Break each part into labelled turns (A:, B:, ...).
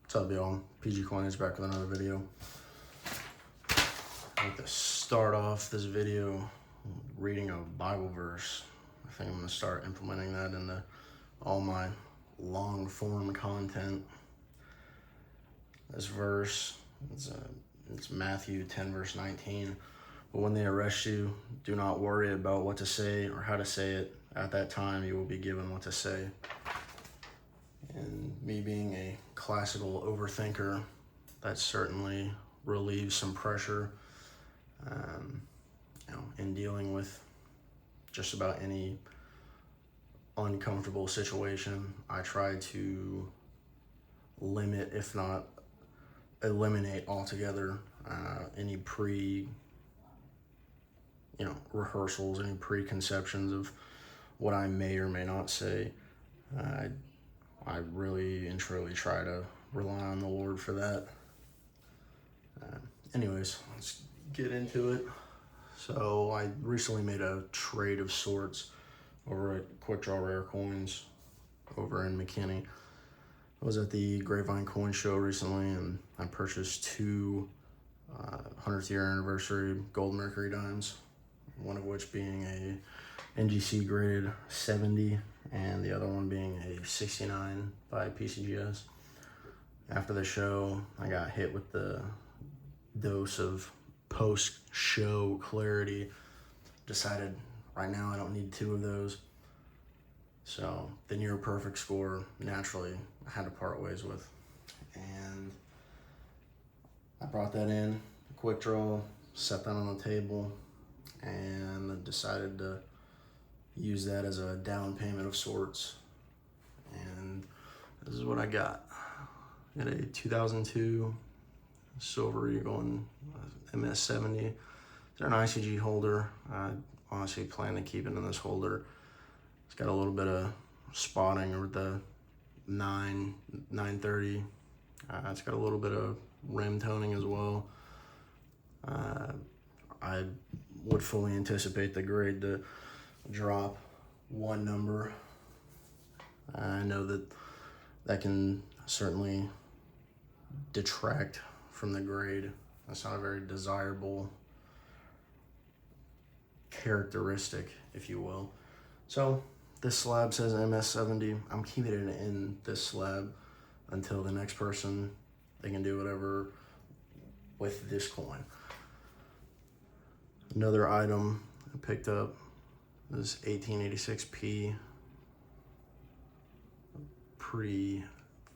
A: What's up, y'all? PG Coinage back with another video. I'd like to start off this video reading a Bible verse. I think I'm going to start implementing that into all my long form content. This verse, it's Matthew 10 verse 19. But when they arrest you, do not worry about what to say or how to say it. At that time, you will be given what to say. And me being a classical overthinker, that certainly relieves some pressure, in dealing with just about any uncomfortable situation. I try to limit, if not eliminate altogether, any rehearsals, any preconceptions of what I may or may not say. I really and truly try to rely on the Lord for that. Anyways, let's get into it. So I recently made a trade of sorts over at Quick Draw Rare Coins over in McKinney. I was at the Grapevine Coin Show recently, and I purchased two 100th year anniversary gold mercury dimes, one of which being a NGC graded 70 and the other one being a 69 by PCGS. After the show, I got hit with the dose of post-show clarity. Decided right now I don't need two of those. So the near perfect score, naturally, I had to part ways with. And I brought that in, quick draw, set that on the table, and decided to use that as a down payment of sorts. And this is what I got. I got a 2002 Silver Eagle MS70. They're an ICG holder. I honestly plan to keep it in this holder. It's got a little bit of spotting with the 930. It's got a little bit of rim toning as well. I would fully anticipate the grade to drop one number. I know that can certainly detract from the grade. That's not a very desirable characteristic, if you will. So this slab says MS70. I'm keeping it in this slab until the next person, they can do whatever with this coin. Another item I picked up is 1886p. Pretty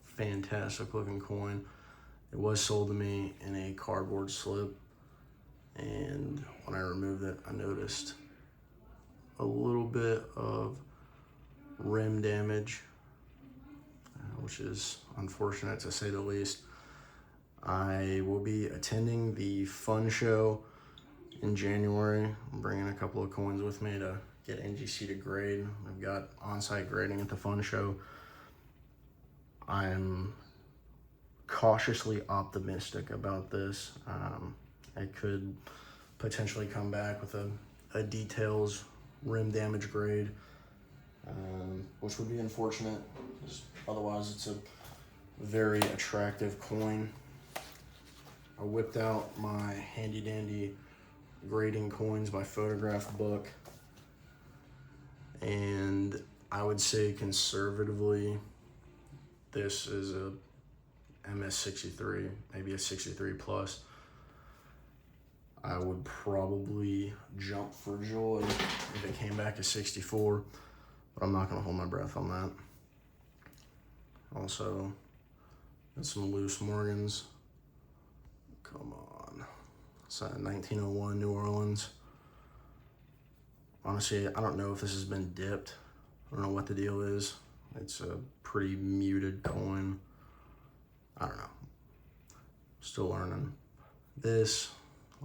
A: fantastic looking coin. It was sold to me in a cardboard slip, and when I removed it, I noticed a little bit of rim damage, which is unfortunate to say the least. I will be attending the fun show in January. I'm bringing a couple of coins with me to get NGC to grade. I've got on-site grading at the fun show. I'm cautiously optimistic about this. I could potentially come back with a details rim damage grade, which would be unfortunate, because otherwise it's a very attractive coin. I whipped out my handy dandy grading coins by photograph book, and I would say conservatively this is a MS63, maybe a 63 plus. I would probably jump for joy if it came back to 64, but I'm not going to hold my breath on that. Also, got some loose Morgans. Come on. It's a 1901 New Orleans. Honestly, I don't know if this has been dipped. I don't know what the deal is. It's a pretty muted coin. I don't know. Still learning. This,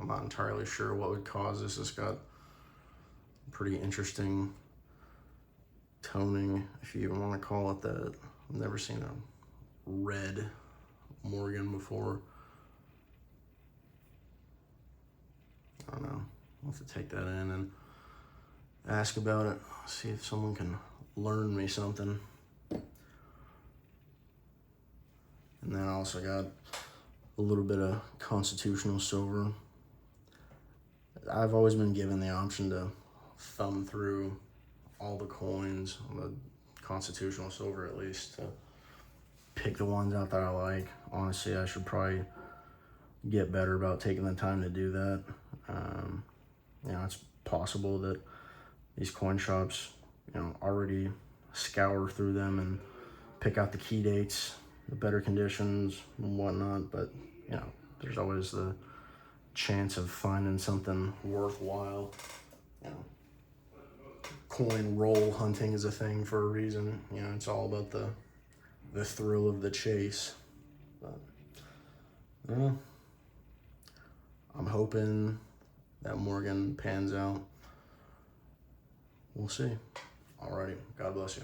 A: I'm not entirely sure what would cause this. It's got pretty interesting toning, if you even want to call it that. I've never seen a red Morgan before. I don't know. I'll have to take that in and ask about it. See if someone can learn me something. And then I also got a little bit of constitutional silver. I've always been given the option to thumb through all the coins, the constitutional silver at least, to pick the ones out that I like. Honestly, I should probably get better about taking the time to do that. You know, it's possible that these coin shops, you know, already scour through them and pick out the key dates, the better conditions and whatnot, but you know, there's always the chance of finding something worthwhile. You know, coin roll hunting is a thing for a reason. You know, it's all about the thrill of the chase. But I don't know. I'm hoping that Morgan pans out. We'll see. Alrighty, God bless you.